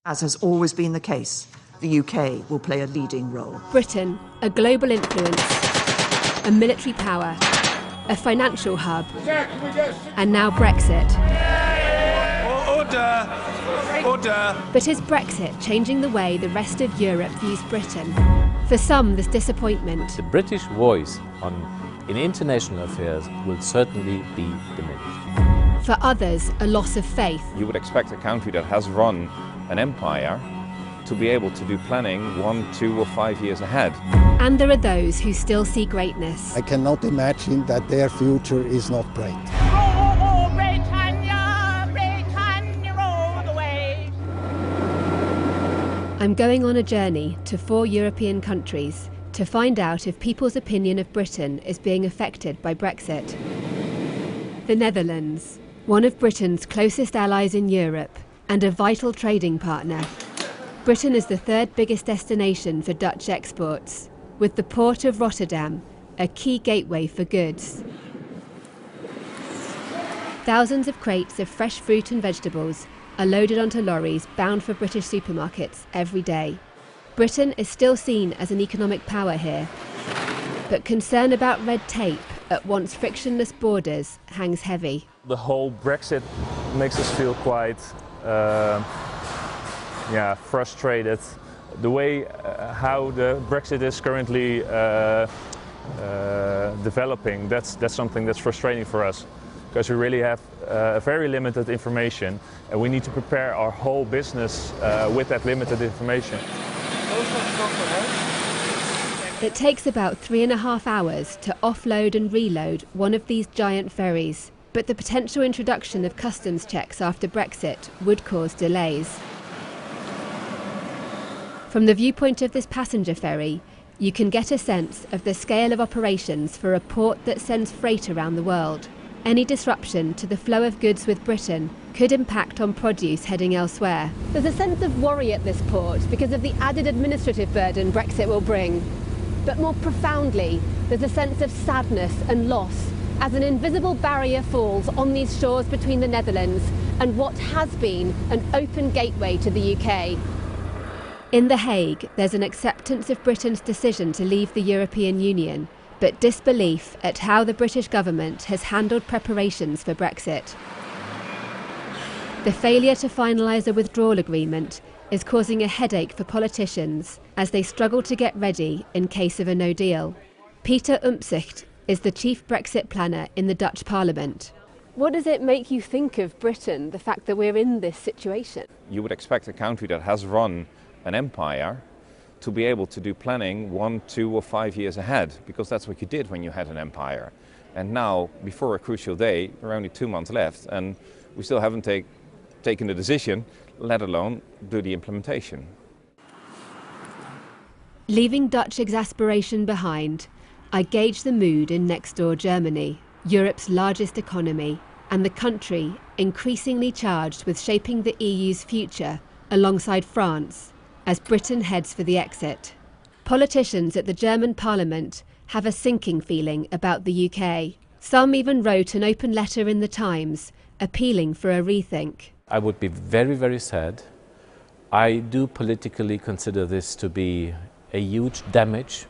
As has always been the case, the UK will play a leading role. Britain, a global influence, a military power, a financial hub, and now Brexit. Order! But is Brexit changing the way the rest of Europe views Britain? For some, there's disappointment. The British voice in international affairs will certainly be diminished. For others, a loss of faith. You would expect a country that has run an empire to be able to do planning 1, 2 or 5 years ahead. And there are those who still see greatness. I cannot imagine that their future is not bright. I'm going on a journey to 4 European countries to find out if people's opinion of Britain is being affected by Brexit. The Netherlands, one of Britain's closest allies in Europe and a vital trading partner. Britain is the 3rd biggest destination for Dutch exports, with the port of Rotterdam a key gateway for goods. Thousands of crates of fresh fruit and vegetables are loaded onto lorries bound for British supermarkets every day. Britain is still seen as an economic power here, but concern about red tape at once frictionless borders hangs heavy. The whole Brexit makes us feel quite frustrated. The way how the Brexit is currently developing, that's something that's frustrating for us, because we really have very limited information and we need to prepare our whole business with that limited information. It takes about 3.5 hours to offload and reload one of these giant ferries, but the potential introduction of customs checks after Brexit would cause delays. From the viewpoint of this passenger ferry, you can get a sense of the scale of operations for a port that sends freight around the world. Any disruption to the flow of goods with Britain could impact on produce heading elsewhere. There's a sense of worry at this port because of the added administrative burden Brexit will bring. But more profoundly, there's a sense of sadness and loss as an invisible barrier falls on these shores between the Netherlands and what has been an open gateway to the UK. In The Hague, there's an acceptance of Britain's decision to leave the European Union, but disbelief at how the British government has handled preparations for Brexit. The failure to finalise a withdrawal agreement is causing a headache for politicians as they struggle to get ready in case of a no deal. Peter Omtzigt is the chief Brexit planner in the Dutch Parliament. What does it make you think of Britain, the fact that we're in this situation? You would expect a country that has run an empire to be able to do planning 1, 2 or 5 years ahead, because that's what you did when you had an empire. And now, before a crucial day, there are only 2 months left and we still haven't taken the decision, let alone do the implementation. Leaving Dutch exasperation behind, I gauge the mood in next-door Germany, Europe's largest economy, and the country increasingly charged with shaping the EU's future alongside France, as Britain heads for the exit. Politicians at the German Parliament have a sinking feeling about the UK. Some even wrote an open letter in the Times, appealing for a rethink. I would be very, very sad. I do politically consider this to be a huge damage,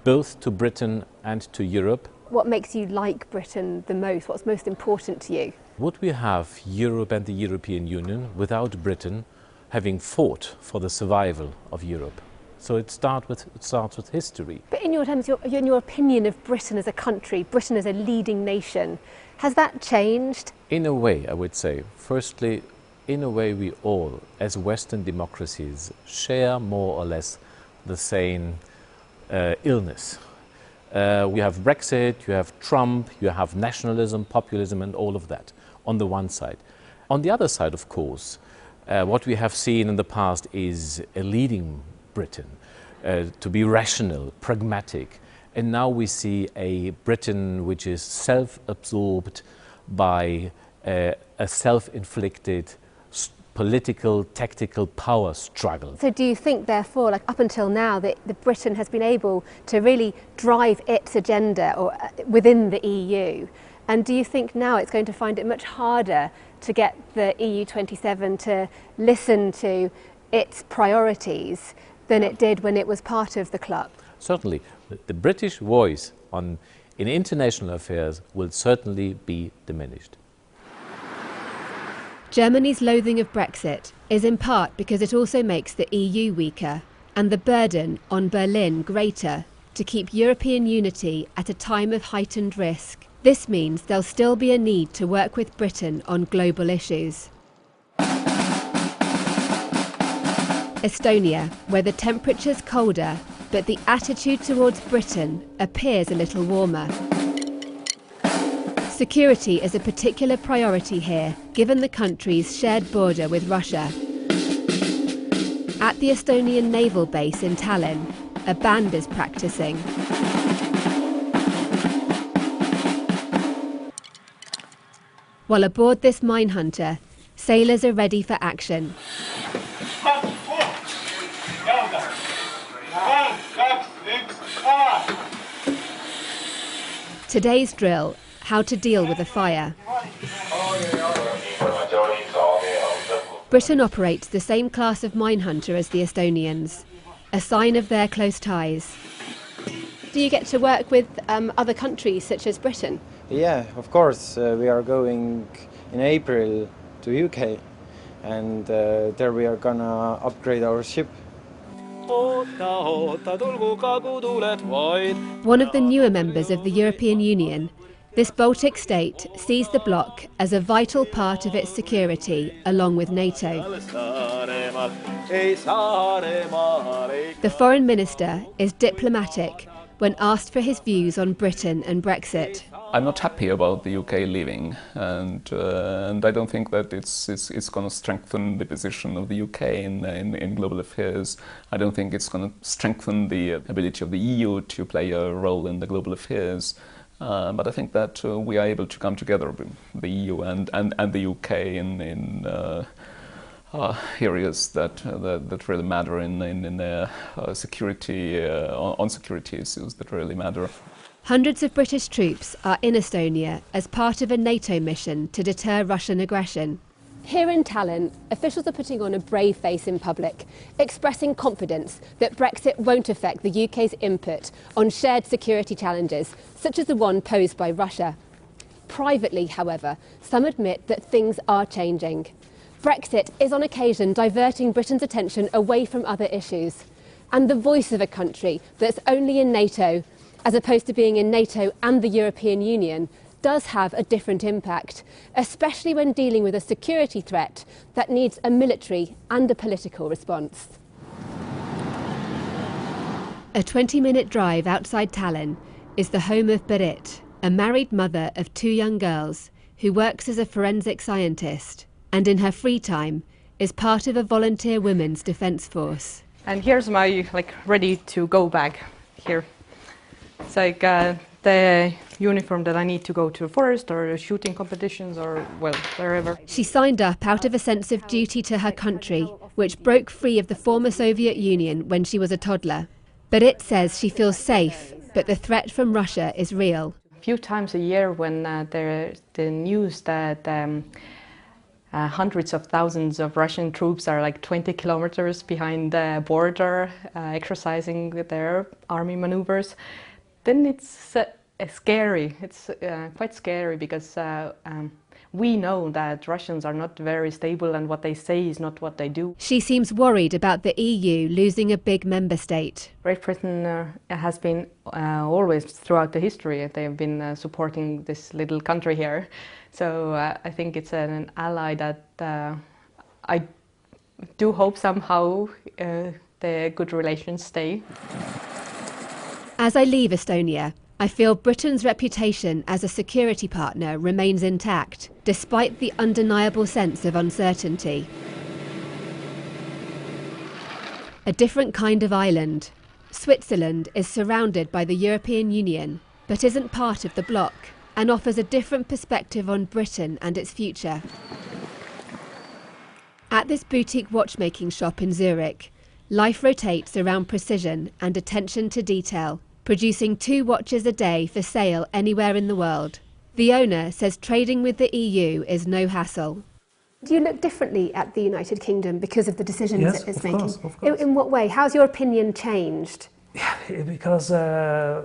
both to Britain and to Europe. What makes you like Britain the most? What's most important to you? Would we have Europe and the European Union without Britain having fought for the survival of Europe? So it starts with history. But in your terms, in your opinion of Britain as a country, Britain as a leading nation, has that changed? In a way, I would say. Firstly, in a way we all, as Western democracies, share more or less the same illness. We have Brexit, you have Trump, you have nationalism, populism and all of that on the one side. On the other side, of course, what we have seen in the past is a leading Britain, to be rational, pragmatic, and now we see a Britain which is self-absorbed by a self-inflicted political, tactical power struggle. So do you think, therefore, like up until now, that Britain has been able to really drive its agenda or within the EU? And do you think now it's going to find it much harder to get the EU 27 to listen to its priorities than it did when it was part of the club? Certainly. The British voice in international affairs will certainly be diminished. Germany's loathing of Brexit is in part because it also makes the EU weaker and the burden on Berlin greater to keep European unity at a time of heightened risk. This means there'll still be a need to work with Britain on global issues. Estonia, where the temperature's colder, but the attitude towards Britain appears a little warmer. Security is a particular priority here, given the country's shared border with Russia. At the Estonian naval base in Tallinn, a band is practicing. While aboard this minehunter, sailors are ready for action. Today's drill: how to deal with a fire. Britain operates the same class of minehunter as the Estonians, a sign of their close ties. Do you get to work with other countries such as Britain? Yeah, of course. We are going in April to UK, and there we are gonna upgrade our ship. One of the newer members of the European Union, this Baltic state sees the bloc as a vital part of its security, along with NATO. The foreign minister is diplomatic when asked for his views on Britain and Brexit. I'm not happy about the UK leaving, and I don't think that it's going to strengthen the position of the UK in global affairs. I don't think it's going to strengthen the ability of the EU to play a role in the global affairs. But I think that we are able to come together, the EU and the UK, in areas that really matter in security, on security issues that really matter. Hundreds of British troops are in Estonia as part of a NATO mission to deter Russian aggression. Here in Tallinn, officials are putting on a brave face in public, expressing confidence that Brexit won't affect the UK's input on shared security challenges, such as the one posed by Russia. Privately, however, some admit that things are changing. Brexit is on occasion diverting Britain's attention away from other issues. And the voice of a country that's only in NATO, as opposed to being in NATO and the European Union, does have a different impact, especially when dealing with a security threat that needs a military and a political response. A 20-minute drive outside Tallinn is the home of Rutte, a married mother of 2 young girls who works as a forensic scientist and in her free time is part of a volunteer women's defence force. And here's my ready to go bag here. It's like the uniform that I need to go to the forest or shooting competitions or, well, wherever. She signed up out of a sense of duty to her country, which broke free of the former Soviet Union when she was a toddler. But it says she feels safe, but the threat from Russia is real. A few times a year when there's the news that hundreds of thousands of Russian troops are 20 kilometers behind the border exercising their army maneuvers, then it's scary. It's quite scary because we know that Russians are not very stable and what they say is not what they do. She seems worried about the EU losing a big member state. Great Britain has been always throughout the history, they have been supporting this little country here. So I think it's an ally that I do hope somehow the good relations stay. As I leave Estonia, I feel Britain's reputation as a security partner remains intact, despite the undeniable sense of uncertainty. A different kind of island. Switzerland is surrounded by the European Union, but isn't part of the bloc, and offers a different perspective on Britain and its future. At this boutique watchmaking shop in Zurich, life rotates around precision and attention to detail, producing 2 watches a day for sale anywhere in the world. The owner says trading with the EU is no hassle. Do you look differently at the United Kingdom because of the decisions Yes, it is of making? course, of course. In what way? How's your opinion changed? Because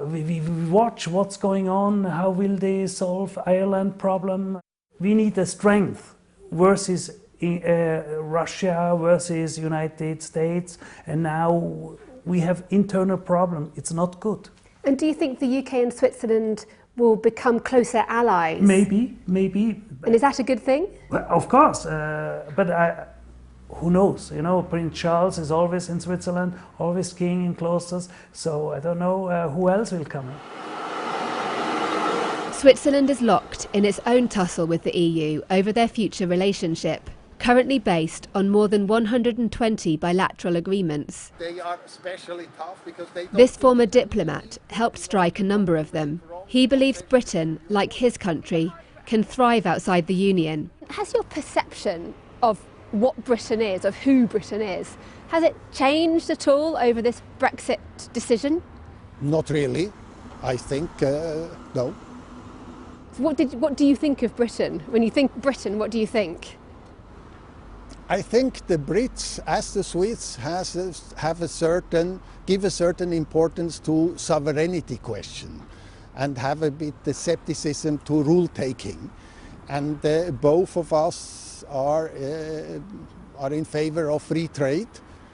we watch what's going on, how will they solve Ireland problem. We need the strength versus Russia versus United States, and now we have internal problem. It's not good. And do you think the UK and Switzerland will become closer allies? Maybe. And is that a good thing? Well, of course, but who knows? You know, Prince Charles is always in Switzerland, always skiing in cloisters, so I don't know who else will come in. Switzerland is locked in its own tussle with the EU over their future relationship, currently based on more than 120 bilateral agreements. They are especially tough because they don't. This former diplomat helped strike a number of them. He believes Britain, like his country, can thrive outside the Union. Has your perception of what Britain is, of who Britain is, has it changed at all over this Brexit decision? Not really, I think, no. What do you think of Britain? When you think Britain, what do you think? I think the Brits, as the Swedes, give a certain importance to sovereignty question and have a bit the scepticism to rule taking, and both of us are in favour of free trade.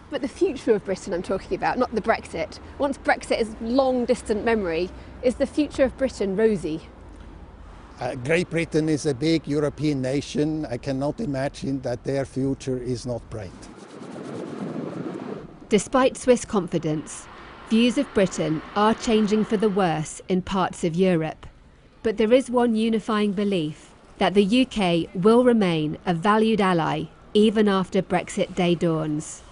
But the future of Britain I'm talking about, not the Brexit. Once Brexit is long distant memory, is the future of Britain rosy? Great Britain is a big European nation. I cannot imagine that their future is not bright. Despite Swiss confidence, views of Britain are changing for the worse in parts of Europe. But there is one unifying belief, that the UK will remain a valued ally even after Brexit Day dawns.